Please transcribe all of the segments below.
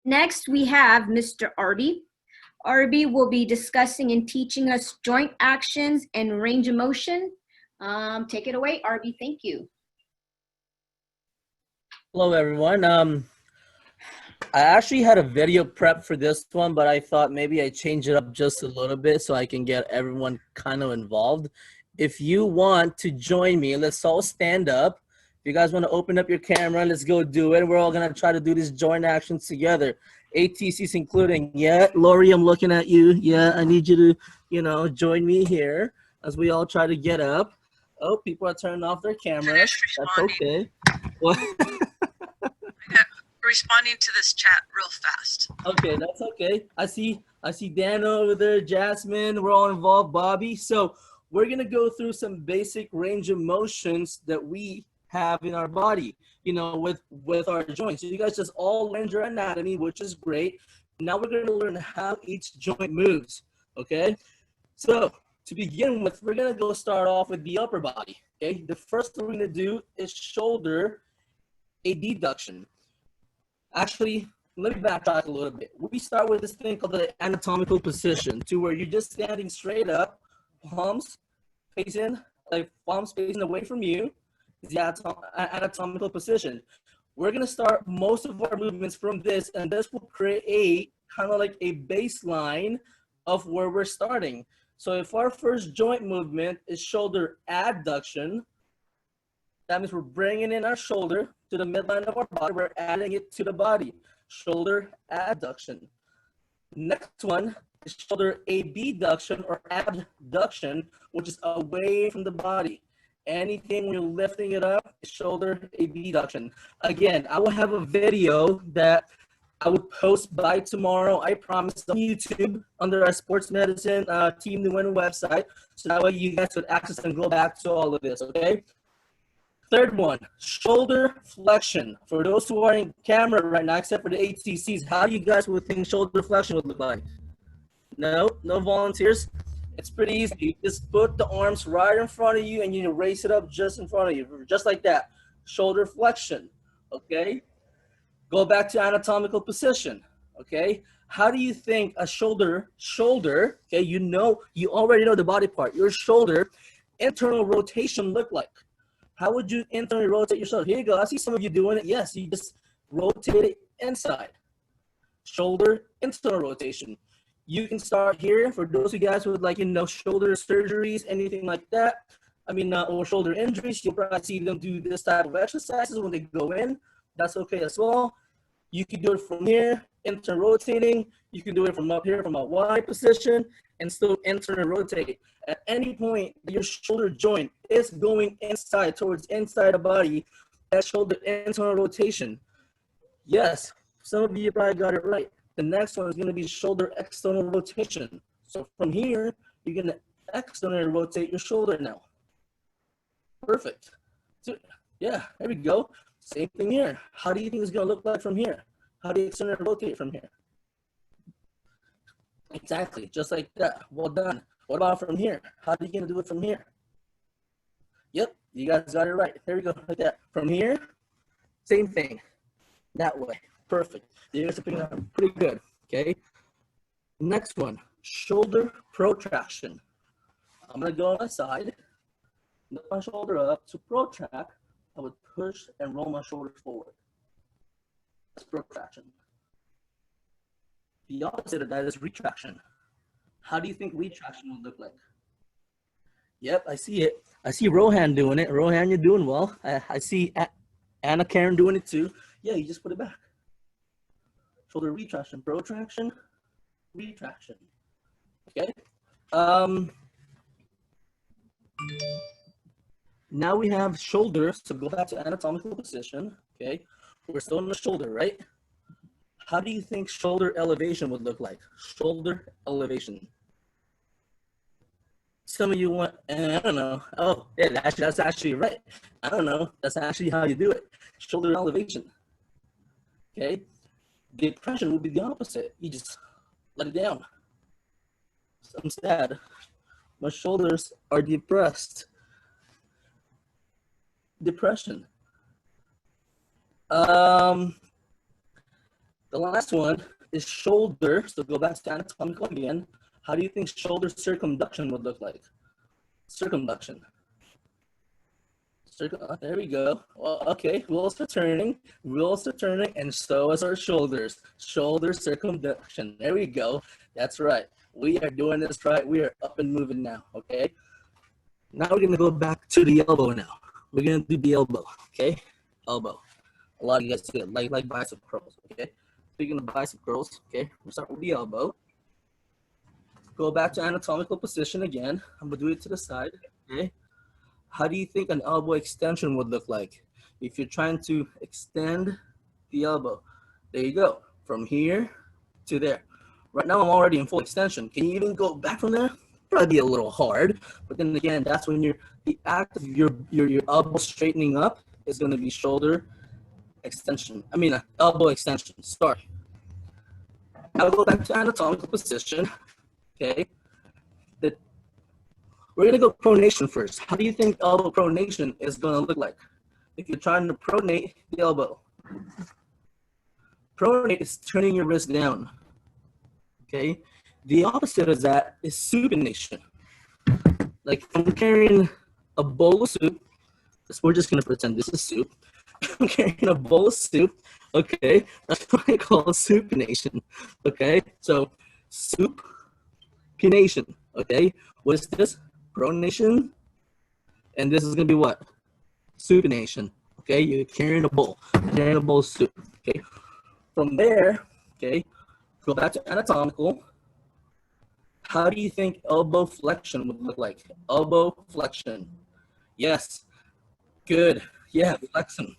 Next, we have Mr. Arbhie. Arbhie will be discussing and teaching us joint actions and range of motion. Take it away, Arbhie. Thank you. Hello, everyone. I actually had a video prep for this one, but I thought maybe I change it up just a little bit so I can get everyone kind of involved. If you want to join me, let's all stand up. If you guys want to open up your camera, let's go do it. We're all going to try to do these joint actions together. ATCs including, yeah, Lori, I'm looking at you. Yeah, I need you to, join me here as we all try to get up. Oh, people are turning off their cameras. That's okay. What? Responding to this chat real fast. Okay, that's okay. I see Dan over there, Jasmine, we're all involved, Bobby. So we're gonna go through some basic range of motions that we have in our body, with our joints. So you guys just all learned your anatomy, which is great. Now we're gonna learn how each joint moves, okay? So to begin with, we're gonna go start off with the upper body, okay? The first thing we're gonna do is shoulder abduction. Actually, let me backtrack a little bit. We start with this thing called the anatomical position, to where you're just standing straight up, palms facing away from you, is the anatomical position. We're gonna start most of our movements from this, and this will create kind of like a baseline of where we're starting. So if our first joint movement is shoulder abduction, that means we're bringing in our shoulder to the midline of our body. We're adding it to the body. Shoulder abduction. Next one is shoulder abduction or abduction, which is away from the body. Anything when you're lifting it up is shoulder abduction. Again, I will have a video that I would post by tomorrow. I promise, on YouTube under our sports medicine Team New Win website. So that way you guys could access and go back to all of this, okay? Third one, shoulder flexion. For those who are in camera right now, except for the ATCs, how do you guys would think shoulder flexion would look like? No volunteers. It's pretty easy. You just put the arms right in front of you and you raise it up just in front of you, just like that. Shoulder flexion, okay? Go back to anatomical position, okay? How do you think a shoulder, okay, you already know the body part, your shoulder internal rotation look like? How would you internally rotate your shoulder? Here you go. I see some of you doing it. Yes, you just rotate it inside. Shoulder internal rotation. You can start here for those of you guys with shoulder surgeries, anything like that. Or shoulder injuries. You'll probably see them do this type of exercises when they go in. That's okay as well. You can do it from here, internal rotating. You can do it from up here, from a wide position, and still internal rotate. At any point, your shoulder joint is going inside, towards inside the body. That shoulder internal rotation. Yes, some of you probably got it right. The next one is going to be shoulder external rotation. So from here, you're going to externally rotate your shoulder now. Perfect. So, yeah, there we go. Same thing here. How do you think it's going to look like from here? How do you externally rotate from here? Exactly, just like that. Well done. What about from here? How are you going to do it from here? Yep, you guys got it right. There we go, like that. From here, same thing. That way. Perfect. You guys are picking up pretty good, okay? Next one, shoulder protraction. I'm going to go on my side, lift my shoulder up. To protract, I would push and roll my shoulder forward. That's protraction. The opposite of that is retraction. How do you think retraction would look like? Yep, I see it. I see Rohan doing it. Rohan, you're doing well. I see Anna Karen doing it too. Yeah, you just put it back. Shoulder retraction, protraction, retraction. Okay. Now we have shoulder. So go back to anatomical position. Okay. We're still on the shoulder, right? How do you think shoulder elevation would look like? Shoulder elevation. Some of you want, I don't know. Oh, yeah, that's actually right. I don't know. That's actually how you do it. Shoulder elevation. Okay. Depression would be the opposite. You just let it down. I'm sad. My shoulders are depressed. Depression. The last one is shoulder. So go back to anatomical again. How do you think shoulder circumduction would look like? Circumduction. There we go. Well, okay, wheels are turning, and so is our shoulders. Shoulder circumduction. There we go. That's right. We are doing this right. We are up and moving now, okay? Now we're gonna go back to the elbow now. We're gonna do the elbow, okay? Elbow. A lot of you guys do it, like bicep curls, okay? Speaking of bicep curls, okay, we'll start with the elbow. Go back to anatomical position again. I'm gonna do it to the side, okay? How do you think an elbow extension would look like? If you're trying to extend the elbow, there you go, from here to there. Right now I'm already in full extension. Can you even go back from there? Probably be a little hard, but then again, that's when the act of your elbow straightening up is gonna be shoulder extension. Elbow extension, sorry. Now go back to anatomical position, okay? We're gonna go pronation first. How do you think elbow pronation is gonna look like? If you're trying to pronate the elbow. Pronate is turning your wrist down, okay? The opposite of that is supination. Like if I'm carrying a bowl of soup, we're just gonna pretend this is soup. I'm carrying a bowl of soup, okay? That's what I call supination, okay? So supination, okay? What is this? Pronation, and this is gonna be what? Supination, okay? You're carrying a bowl of soup, okay? From there, okay, go back to anatomical. How do you think elbow flexion would look like? Elbow flexion. Yes, good. Yeah, flex them.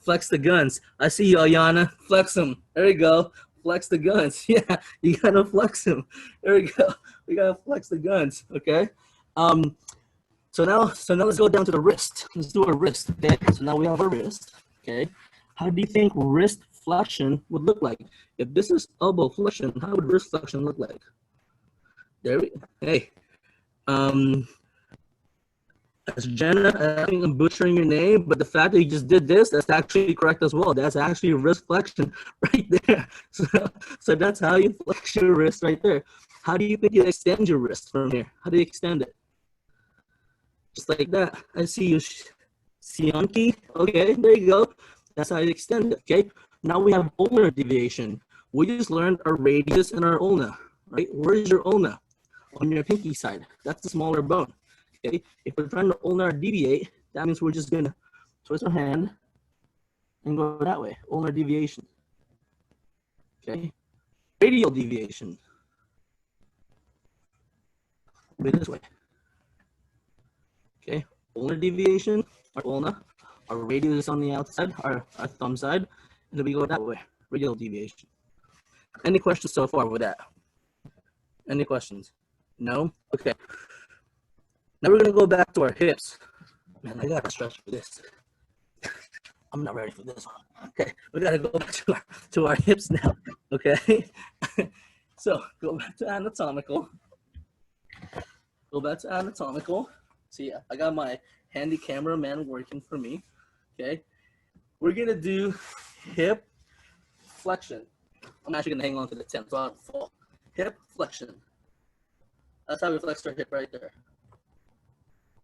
Flex the guns. I see you, Ayana. Flex them. There you go. Flex the guns. Yeah, you gotta flex them. There we go. We gotta flex the guns, okay? So now let's go down to the wrist. Let's do a wrist. Okay. So now we have a wrist. Okay. How do you think wrist flexion would look like? If this is elbow flexion, how would wrist flexion look like? Hey. As Jenna, I think I'm butchering your name, but the fact that you just did this, that's actually correct as well. That's actually wrist flexion right there. So that's how you flex your wrist right there. How do you think you extend your wrist from here? How do you extend it? Just like that. I see you, Sionki. Okay, there you go. That's how you extend it, okay? Now we have ulnar deviation. We just learned our radius and our ulna, right? Where is your ulna? On your pinky side. That's the smaller bone, okay? If we're trying to ulnar deviate, that means we're just gonna twist our hand and go that way, ulnar deviation, okay? Radial deviation. Go this way. Okay, ulnar deviation, our ulna, our radius is on the outside, our thumb side, and then we go that way, radial deviation. Any questions so far with that? Any questions? No? Okay. Now we're gonna go back to our hips. Man, I gotta stretch for this. I'm not ready for this one. Okay, we gotta go back to our hips now, okay? So go back to anatomical. Go back to anatomical. See, I got my handy cameraman working for me, okay? We're gonna do hip flexion. I'm actually gonna hang on to the 10 so I don't fall. Hip flexion. That's how we flex our hip right there.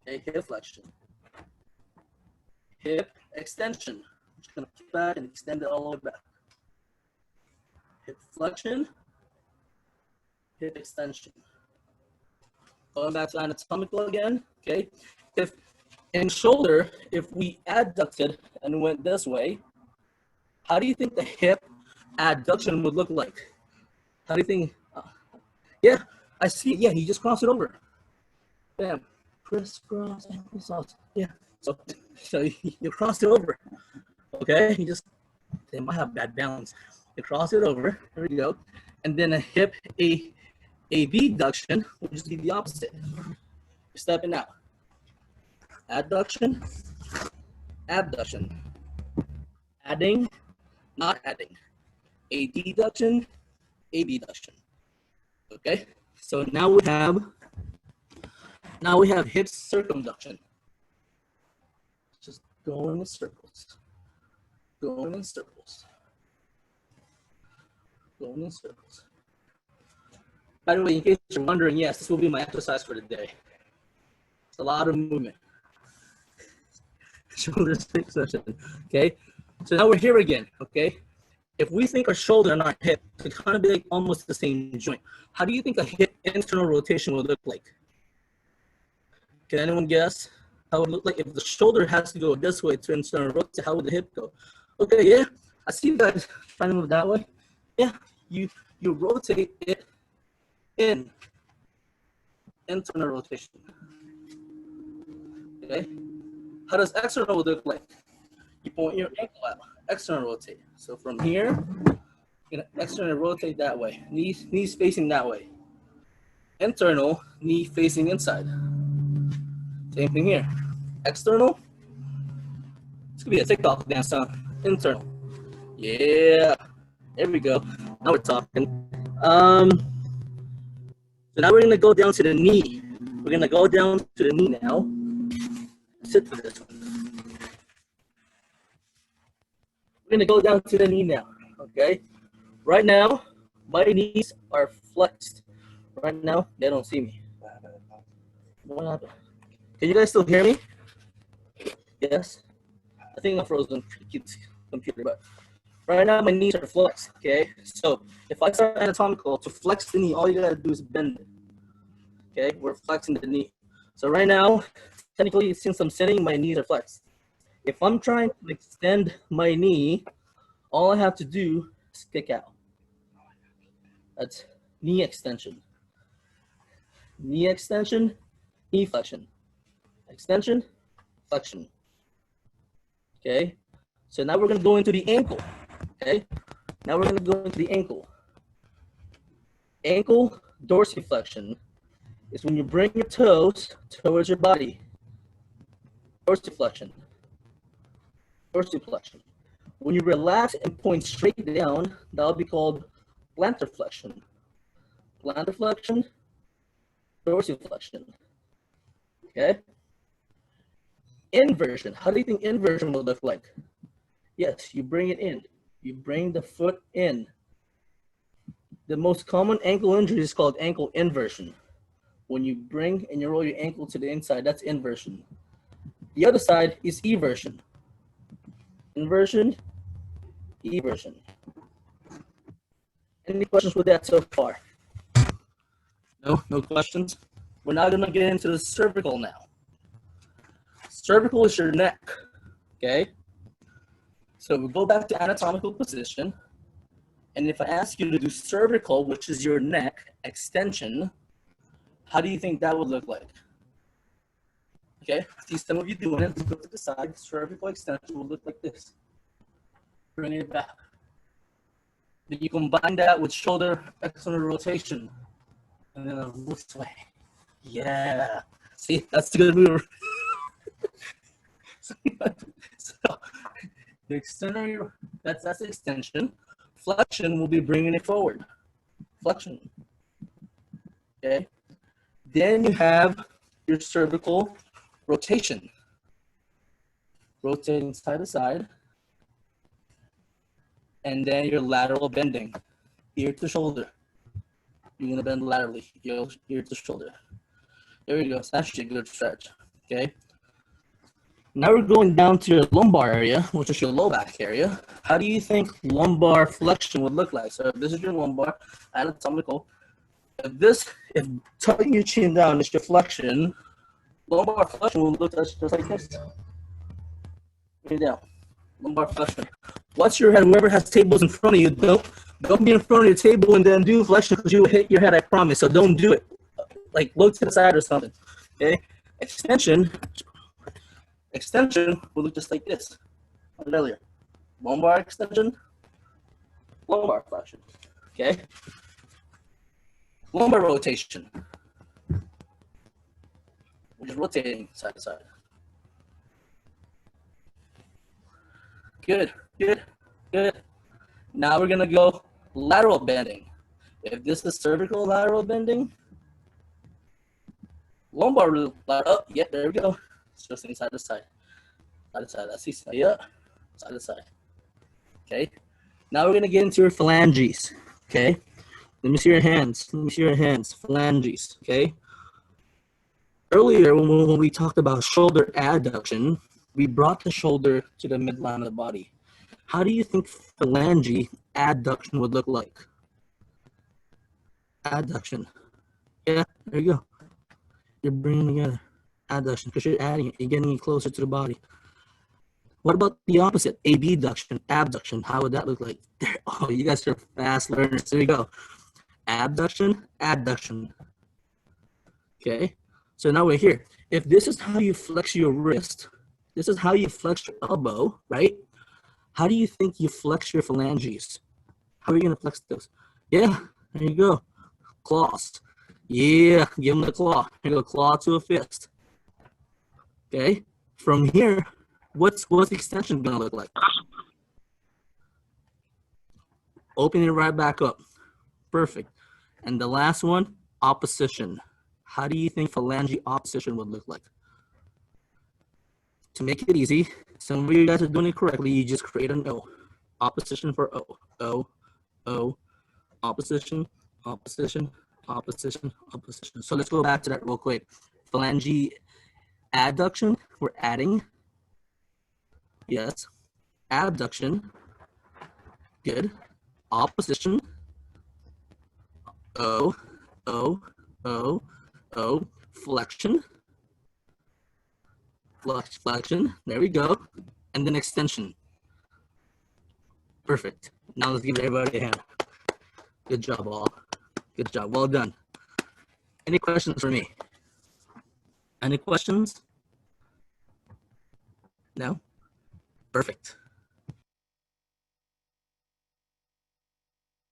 Okay, hip flexion. Hip extension. I'm just gonna push back and extend it all the way back. Hip flexion. Hip extension. Going back to anatomical again, okay? If in shoulder, if we adducted and went this way, how do you think the hip adduction would look like? How do you think? Yeah, I see. Yeah, you just cross it over. Bam, crisscross and crisscross. Yeah, so you cross it over. Okay, they might have bad balance. You cross it over. There we go, and then a hip abduction will just be the opposite. You're stepping out. Adduction, abduction. Adding, not adding. A deduction, abduction. Okay, so now we have hip circumduction. Just going in circles. Going in circles. Going in circles. By the way, in case you're wondering, yes, this will be my exercise for the day. It's a lot of movement. Shoulder extension. Okay. So now we're here again. Okay. If we think our shoulder and our hip could kind of be like almost the same joint, how do you think a hip internal rotation would look like? Can anyone guess how it would look like if the shoulder has to go this way to internal rotate? How would the hip go? Okay, yeah, I see you guys trying to move that way. Yeah, you rotate it in internal rotation. Okay, how does external look like? You point your ankle out, external rotate. So from here, you're gonna external rotate that way. Knees facing that way. Internal, knee facing inside. Same thing here. External. This could be a TikTok dance song. Internal. Yeah. There we go. Now we're talking. So now we're gonna go down to the knee. We're gonna go down to the knee now. Sit for this one. We're gonna go down to the knee now. Okay. Right now, my knees are flexed. Right now, they don't see me. What happened? Can you guys still hear me? Yes? I think I'm frozen computer, but right now my knees are flexed, okay? So if I start anatomical, to flex the knee, all you gotta do is bend it. Okay, we're flexing the knee. So right now, technically, since I'm sitting, my knees are flexed. If I'm trying to extend my knee, all I have to do is kick out. That's knee extension. Knee extension, knee flexion. Extension, flexion. Okay, so now we're gonna go into the ankle. Okay, now we're gonna go into the ankle. Ankle dorsiflexion is when you bring your toes towards your body. Dorsiflexion. Dorsiflexion. When you relax and point straight down, that'll be called plantar flexion. Plantar flexion, dorsiflexion. Okay. Inversion. How do you think inversion will look like? Yes, you bring it in. You bring the foot in. The most common ankle injury is called ankle inversion. When you bring and you roll your ankle to the inside, that's inversion. The other side is eversion. Inversion, eversion. Any questions with that so far? No questions? We're now gonna get into the cervical now. Cervical is your neck, okay? So we go back to anatomical position. And if I ask you to do cervical, which is your neck extension, how do you think that would look like? Okay, I see some of you doing it. Let's go to the side. Cervical extension will look like this. Bring it back. Then you combine that with shoulder external rotation. And then a this way. Yeah. See, that's a good move. So the external, that's the extension. Flexion will be bringing it forward. Flexion. Okay. Then you have your cervical rotation. Rotating side to side. And then your lateral bending. Ear to shoulder. You're gonna bend laterally, ear to shoulder. There we go. It's actually a good stretch. Okay. Now we're going down to your lumbar area, which is your low back area. How do you think lumbar flexion would look like? So if this is your lumbar, anatomical. If tucking your chin down is your flexion, lumbar flexion will look just like this. Bring it down. Lumbar flexion. Watch your head. Whoever has tables in front of you, don't be in front of your table and then do flexion because you will hit your head, I promise. So don't do it. Like look to the side or something. Okay? Extension will look just like this. Earlier. Lumbar extension, lumbar flexion. Okay? Lumbar rotation. We're just rotating side to side. Good. Now we're gonna go lateral bending. If this is cervical lateral bending, lumbar, oh, yeah, there we go. It's just side to side. Side to side, that's the side, yeah. Side to side. Okay. Now we're gonna get into your phalanges. Okay. Let me see your hands. Let me see your hands. Phalanges. Okay. Earlier, when we talked about shoulder adduction, we brought the shoulder to the midline of the body. How do you think phalange adduction would look like? Adduction. Yeah, there you go. You're bringing together. Adduction, because you're adding it. You're getting it closer to the body. What about the opposite? Abduction, abduction. How would that look like? There. Oh, you guys are fast learners. There you go. Abduction, adduction. Okay. So now we're here. If this is how you flex your wrist, this is how you flex your elbow, right? How do you think you flex your phalanges? How are you going to flex those? Yeah, there you go. Claws. Yeah, give them the claw. There you go, claw to a fist. Okay. From here, what's the extension going to look like? Open it right back up. Perfect. And the last one, opposition. How do you think phalange opposition would look like? To make it easy, some of you guys are doing it correctly. You just create an O. Opposition for O. O, O, opposition, opposition, opposition, opposition. So let's go back to that real quick. Phalange adduction, we're adding. Yes. Abduction. Good. Opposition. O, O, O, O. Flexion. Flexion. There we go. And then extension. Perfect. Now let's give everybody a hand. Good job, all. Good job. Well done. Any questions for me? Any questions? No? Perfect.